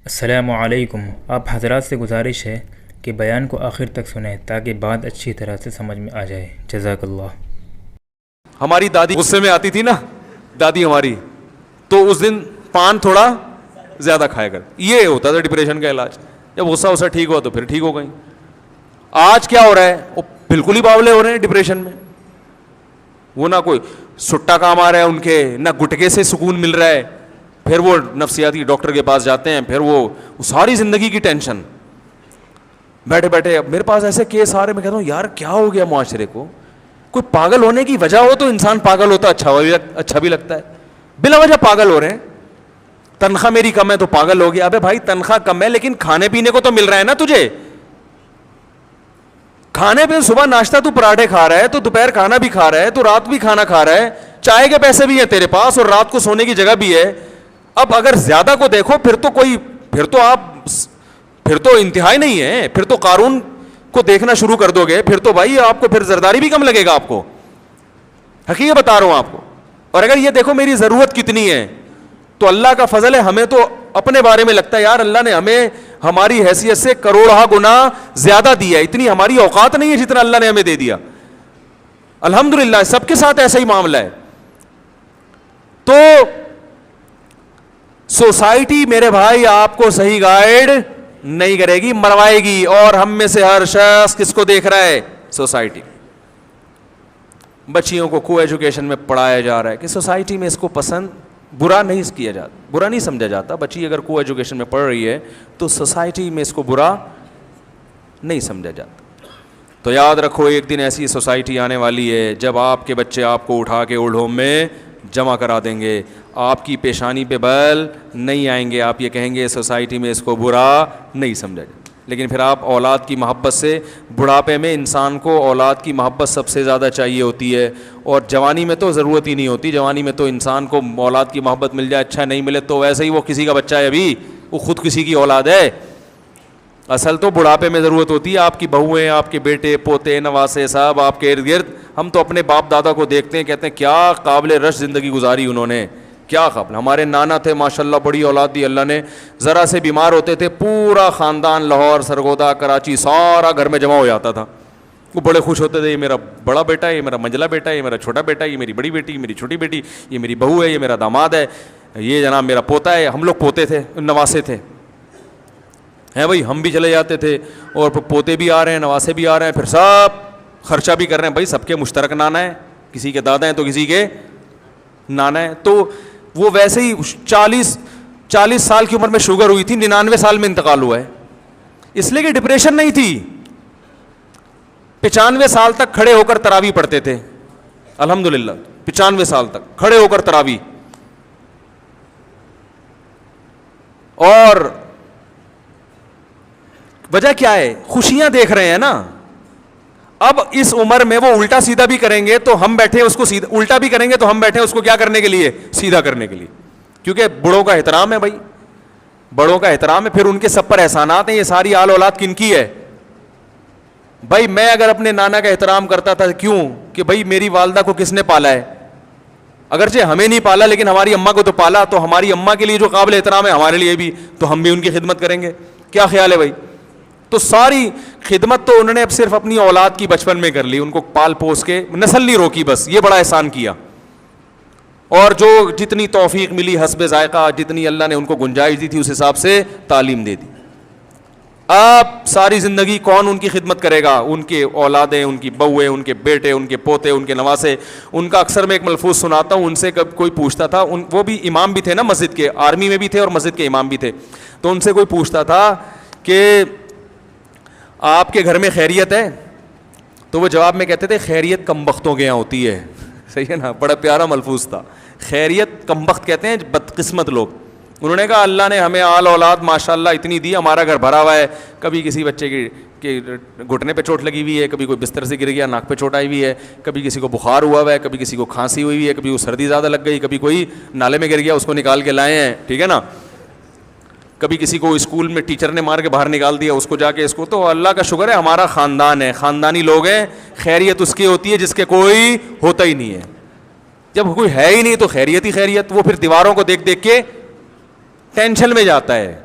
السلام علیکم. آپ حضرات سے گزارش ہے کہ بیان کو آخر تک سنیں تاکہ بات اچھی طرح سے سمجھ میں آ جائے. جزاک اللہ. ہماری دادی غصے میں آتی تھی نا، دادی ہماری، تو اس دن پان تھوڑا زیادہ کھایا کر. یہ ہوتا تھا ڈپریشن کا علاج. جب غصہ ٹھیک ہوا تو پھر ٹھیک ہو گئی. آج کیا ہو رہا ہے، وہ بالکل ہی باولے ہو رہے ہیں ڈپریشن میں. وہ نہ کوئی سٹا کام آ رہا ہے ان کے، نہ گٹکے سے سکون مل رہا ہے. پھر وہ نفسیاتی ڈاکٹر کے پاس جاتے ہیں، پھر وہ ساری زندگی کی ٹینشن. بیٹھے بیٹھے میرے پاس ایسے کیس آ رہے، میں کہتا ہوں یار کیا ہو گیا معاشرے کو. کوئی پاگل ہونے کی وجہ ہو تو انسان پاگل ہوتا، اچھا بھی لگتا ہے. بلا وجہ پاگل ہو رہے ہیں. تنخواہ میری کم ہے تو پاگل ہو گیا. ابے بھائی تنخواہ کم ہے لیکن کھانے پینے کو تو مل رہا ہے نا تجھے. کھانے پہ صبح ناشتہ تو پراٹھے کھا رہا ہے، تو دوپہر کھانا بھی کھا رہا ہے، تو رات بھی کھانا کھا رہا ہے، چائے کے پیسے بھی ہیں تیرے پاس اور رات کو سونے کی جگہ بھی ہے. اب اگر زیادہ کو دیکھو پھر تو انتہائی نہیں ہے. پھر تو قارون کو دیکھنا شروع کر دو گے، پھر تو بھائی آپ کو پھر زرداری بھی کم لگے گا آپ کو. حقیقت بتا رہا ہوں آپ کو. اور اگر یہ دیکھو میری ضرورت کتنی ہے، تو اللہ کا فضل ہے. ہمیں تو اپنے بارے میں لگتا ہے یار اللہ نے ہمیں ہماری حیثیت سے کروڑہ گنا زیادہ دیا ہے. اتنی ہماری اوقات نہیں ہے جتنا اللہ نے ہمیں دے دیا. الحمدللہ سب کے ساتھ ایسا ہی معاملہ ہے. تو سوسائٹی میرے بھائی آپ کو صحیح گائیڈ نہیں کرے گی، مروائے گی. اور ہم میں سے ہر شخص کس کو دیکھ رہا ہے؟ سوسائٹی. بچیوں کو کو ایجوکیشن میں پڑھایا جا رہا ہے کہ سوسائٹی میں اس کو پسند برا نہیں کیا جاتا، برا نہیں سمجھا جاتا. بچی اگر کو ایجوکیشن میں پڑھ رہی ہے تو سوسائٹی میں اس کو برا نہیں سمجھا جاتا. تو یاد رکھو ایک دن ایسی سوسائٹی آنے والی ہے جب آپ کے بچے آپ کو اٹھا کے اولڈ ہوم میں جمع کرا دیں گے. آپ کی پیشانی پہ بل نہیں آئیں گے. آپ یہ کہیں گے سوسائٹی میں اس کو برا نہیں سمجھا جاتا. لیکن پھر آپ اولاد کی محبت سے، بڑھاپے میں انسان کو اولاد کی محبت سب سے زیادہ چاہیے ہوتی ہے. اور جوانی میں تو ضرورت ہی نہیں ہوتی. جوانی میں تو انسان کو اولاد کی محبت مل جائے، اچھا نہیں ملے تو ویسے ہی وہ کسی کا بچہ ہے، ابھی وہ خود کسی کی اولاد ہے. اصل تو بڑھاپے میں ضرورت ہوتی ہے. آپ کی بہویں، آپ کے بیٹے، پوتے، نواسے صاحب آپ کے ارد گرد. ہم تو اپنے باپ دادا کو دیکھتے ہیں، کہتے ہیں کیا قابل رش زندگی گزاری انہوں نے، کیا قابل. ہمارے نانا تھے ماشاءاللہ، بڑی اولاد دی اللہ نے. ذرا سے بیمار ہوتے تھے پورا خاندان لاہور، سرگودا، کراچی سارا گھر میں جمع ہو جاتا تھا. وہ بڑے خوش ہوتے تھے، یہ میرا بڑا بیٹا ہے، یہ میرا منجلا بیٹا ہے، یہ میرا چھوٹا بیٹا ہے، یہ میری بڑی بیٹی، یہ میری چھوٹی بیٹی، یہ میری بہو ہے، یہ میرا داماد ہے، یہ جناب میرا پوتا ہے. ہم لوگ پوتے تھے، نواسے تھے ہیں بھائی. ہم بھی چلے جاتے تھے اور پوتے بھی آ رہے ہیں، نواسے بھی آ رہے ہیں، پھر سب خرچہ بھی کر رہے ہیں. بھائی سب کے مشترک نانا ہے، کسی کے دادا ہیں تو کسی کے نانا ہے. تو وہ ویسے ہی 40 سال کی عمر میں شوگر ہوئی تھی، 99 سال میں انتقال ہوا ہے. اس لیے کہ ڈپریشن نہیں تھی. 95 سال تک کھڑے ہو کر تراویح پڑھتے تھے الحمدللہ. 95 سال تک کھڑے ہو کر تراویح. اور وجہ کیا ہے؟ خوشیاں دیکھ رہے ہیں نا. اب اس عمر میں وہ الٹا سیدھا بھی کریں گے تو ہم بیٹھے اس کو سیدھا، الٹا بھی کریں گے تو ہم بیٹھے اس کو کیا کرنے کے لیے؟ سیدھا کرنے کے لیے. کیونکہ بڑوں کا احترام ہے بھائی، بڑوں کا احترام ہے. پھر ان کے سب پر احسانات ہیں. یہ ساری آل اولاد کن کی ہے بھائی؟ میں اگر اپنے نانا کا احترام کرتا تھا، کیوں؟ کہ بھائی میری والدہ کو کس نے پالا ہے؟ اگرچہ ہمیں نہیں پالا لیکن ہماری اماں کو تو پالا. تو ہماری اماں کے لیے جو قابل احترام ہے ہمارے لیے بھی، تو ہم بھی ان کی خدمت کریں گے. کیا خیال ہے بھائی؟ تو ساری خدمت تو انہوں نے اب صرف اپنی اولاد کی بچپن میں کر لی. ان کو پال پوس کے نسل نہیں روکی، بس یہ بڑا احسان کیا. اور جو جتنی توفیق ملی حسب ذائقہ، جتنی اللہ نے ان کو گنجائش دی تھی اس حساب سے تعلیم دے دی. اب ساری زندگی کون ان کی خدمت کرے گا؟ ان کے اولادیں، ان کی بہویں، ان کے بیٹے، ان کے پوتے، ان کے نواسے. ان کا اکثر میں ایک ملفوظ سناتا ہوں. ان سے کوئی پوچھتا تھا، وہ بھی امام بھی تھے نا مسجد کے، آرمی میں بھی تھے اور مسجد کے امام بھی تھے. تو ان سے کوئی پوچھتا تھا کہ آپ کے گھر میں خیریت ہے؟ تو وہ جواب میں کہتے تھے خیریت کم بختوں کے یہاں ہوتی ہے. صحیح ہے نا؟ بڑا پیارا ملفوظ تھا. خیریت کم بخت کہتے ہیں بدقسمت لوگ. انہوں نے کہا اللہ نے ہمیں آل اولاد ماشاءاللہ اتنی دی، ہمارا گھر بھرا ہوا ہے. کبھی کسی بچے کی گھٹنے پہ چوٹ لگی ہوئی ہے، کبھی کوئی بستر سے گر گیا ناک پہ چوٹ آئی ہوئی ہے، کبھی کسی کو بخار ہوا ہوا ہے، کبھی کسی کو کھانسی ہوئی ہوئی ہے، کبھی وہ سردی زیادہ لگ گئی، کبھی کوئی نالے میں گر گیا اس کو نکال کے لائے ہیں. ٹھیک ہے نا؟ کبھی کسی کو اسکول میں ٹیچر نے مار کے باہر نکال دیا، اس کو جا کے اس کو. تو اللہ کا شکر ہے ہمارا خاندان ہے، خاندانی لوگ ہیں. خیریت اس کی ہوتی ہے جس کے کوئی ہوتا ہی نہیں ہے. جب کوئی ہے ہی نہیں تو خیریت ہی خیریت. وہ پھر دیواروں کو دیکھ دیکھ کے ٹینشن میں جاتا ہے.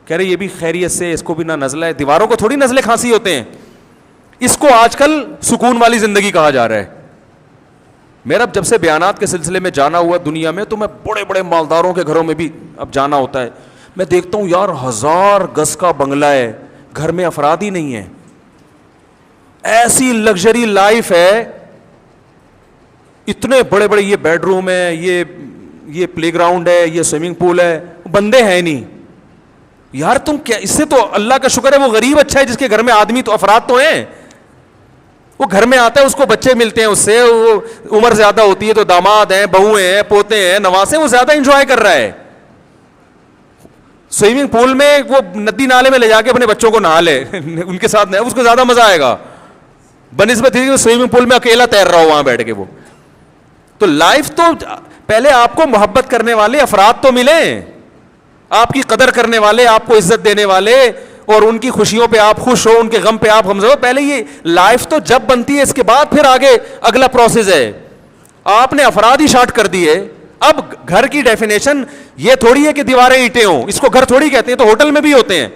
کہہ رہے یہ بھی خیریت سے, اس کو بھی نہ نزلہ ہے. دیواروں کو تھوڑی نزلے کھانسی ہوتے ہیں, اس کو آج کل سکون والی زندگی کہا جا رہا ہے. میرا جب سے بیانات کے سلسلے میں جانا ہوا دنیا میں, تو میں بڑے بڑے مالداروں کے گھروں میں بھی اب جانا ہوتا ہے, میں دیکھتا ہوں یار 1000 گز کا بنگلہ ہے, گھر میں افراد ہی نہیں ہیں, ایسی لگژری لائف ہے, اتنے بڑے بڑے یہ بیڈ روم ہے, یہ پلے گراؤنڈ ہے, یہ سوئمنگ پول ہے, بندے ہیں نہیں. یار تم کیا, اس سے تو اللہ کا شکر ہے وہ غریب اچھا ہے جس کے گھر میں آدمی تو افراد تو ہیں. وہ گھر میں آتا ہے, اس کو بچے ملتے ہیں, اس سے وہ عمر زیادہ ہوتی ہے تو داماد ہیں, بہویں ہیں, پوتے ہیں, نواسے, وہ زیادہ انجوائے کر رہا ہے. سوئمنگ پول میں وہ ندی نالے میں لے جا کے اپنے بچوں کو نہا لے, ان کے ساتھ اس کو زیادہ مزہ آئے گا بنسبت ہی سوئمنگ پول میں اکیلا تیر رہا ہو وہاں بیٹھ کے. وہ تو لائف تو پہلے آپ کو محبت کرنے والے افراد تو ملیں, آپ کی قدر کرنے والے, آپ کو عزت دینے والے, اور ان کی خوشیوں پہ آپ خوش ہو, ان کے غم پہ آپ غمزدہ ہو. پہلے یہ لائف تو جب بنتی ہے, اس کے بعد پھر آگے اگلا پروسیس ہے. آپ نے افراد ہی شارٹ کر دیے. اب گھر کی ڈیفینیشن یہ تھوڑی ہے کہ دیواریں اینٹیں ہوں, اس کو گھر تھوڑی کہتے ہیں. تو ہوٹل میں بھی ہوتے ہیں,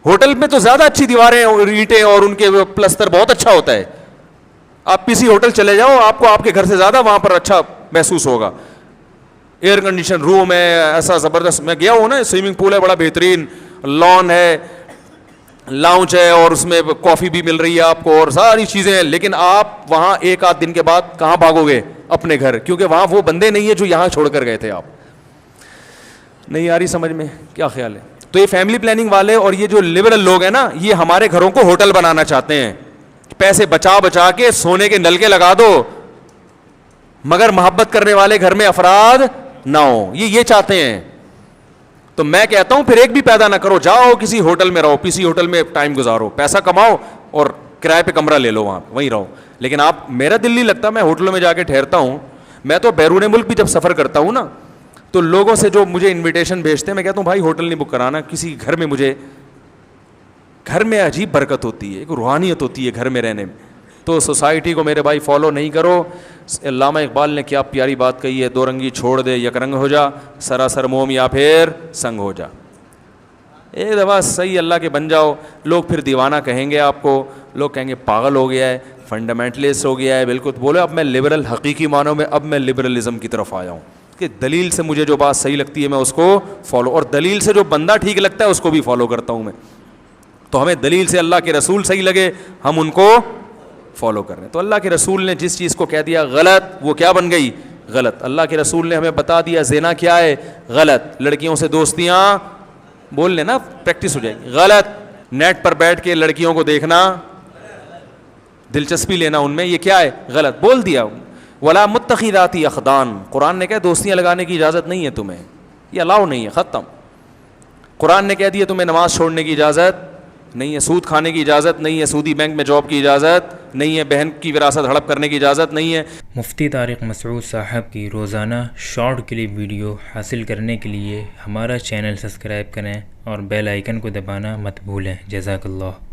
ہوٹل میں تو زیادہ اچھی دیواریں اور اینٹیں اور ان کے پلستر بہت اچھا ہوتا ہے. آپ کسی ہوٹل چلے جاؤ, آپ کو آپ کے گھر سے زیادہ وہاں پر اچھا محسوس ہوگا. ایئر کنڈیشن روم ہے ایسا زبردست, میں گیا ہوں نا, سوئمنگ پول ہے بڑا بہترین, لان ہے, لاؤنج ہے, اور اس میں کافی بھی مل رہی ہے آپ کو, اور ساری چیزیں ہیں. لیکن آپ وہاں ایک آدھ دن کے بعد کہاں بھاگو گے اپنے گھر, کیونکہ وہاں وہ بندے نہیں ہیں جو یہاں چھوڑ کر گئے تھے. آپ نہیں آ رہی سمجھ میں, کیا خیال ہے؟ تو یہ فیملی پلاننگ والے اور یہ جو لبرل لوگ ہیں نا, یہ ہمارے گھروں کو ہوٹل بنانا چاہتے ہیں. پیسے بچا بچا کے سونے کے نلکے لگا دو, مگر محبت کرنے والے گھر میں افراد نہ ہو, یہ چاہتے ہیں. تو میں کہتا ہوں پھر ایک بھی پیدا نہ کرو, جاؤ کسی ہوٹل میں رہو, کسی ہوٹل میں ٹائم گزارو, پیسہ کماؤ اور کرائے پہ کمرہ لے لو, وہاں وہیں رہو. لیکن آپ, میرا دل نہیں لگتا, میں ہوٹلوں میں جا کے ٹھہرتا ہوں. میں تو بیرون ملک بھی جب سفر کرتا ہوں نا, تو لوگوں سے جو مجھے انویٹیشن بھیجتے ہیں, میں کہتا ہوں بھائی ہوٹل نہیں بک کرانا, کسی گھر میں مجھے, گھر میں عجیب برکت ہوتی ہے, ایک روحانیت ہوتی ہے گھر میں رہنے میں. تو سوسائٹی کو میرے بھائی فالو نہیں کرو. علامہ اقبال نے کیا پیاری بات کہی ہے, دو رنگی چھوڑ دے یک رنگ ہو جا, سراسر موم یا پھر سنگ ہو جا. ایک دفعہ صحیح اللہ کے بن جاؤ. لوگ پھر دیوانہ کہیں گے آپ کو, لوگ کہیں گے پاگل ہو گیا ہے, فنڈامنٹلسٹ ہو گیا ہے. بالکل بولے اب میں لبرل حقیقی معنوں میں, اب میں لبرلزم کی طرف آیا ہوں کہ دلیل سے مجھے جو بات صحیح لگتی ہے میں اس کو فالو, اور دلیل سے جو بندہ ٹھیک لگتا ہے اس کو بھی فالو کرتا ہوں میں. تو ہمیں دلیل سے اللہ کے رسول صحیح لگے, ہم ان کو فالو کر رہے ہیں. تو اللہ کے رسول نے جس چیز کو کہہ دیا غلط, وہ کیا بن گئی؟ غلط. اللہ کے رسول نے ہمیں بتا دیا زنا کیا ہے؟ غلط. لڑکیوں سے دوستیاں, بول لینا پریکٹس ہو جائے گی, غلط. نیٹ پر بیٹھ کے لڑکیوں کو دیکھنا, دلچسپی لینا ان میں, یہ کیا ہے؟ غلط. بول دیا. ولا متخذاتی اخدان, قرآن نے کہا دوستیاں لگانے کی اجازت نہیں ہے تمہیں, یہ الاؤ نہیں ہے, ختم. قرآن نے کہہ دیا تمہیں نماز چھوڑنے کی اجازت نہیں ہے, سود کھانے کی اجازت نہیں ہے, سودی بینک میں جاب کی اجازت نہیں ہے, بہن کی وراثت ہڑپ کرنے کی اجازت نہیں ہے. مفتی طارق مسعود صاحب کی روزانہ شارٹ کلپ ویڈیو حاصل کرنے کے لیے ہمارا چینل سبسکرائب کریں اور بیل آئیکن کو دبانا مت بھولیں. جزاک اللہ.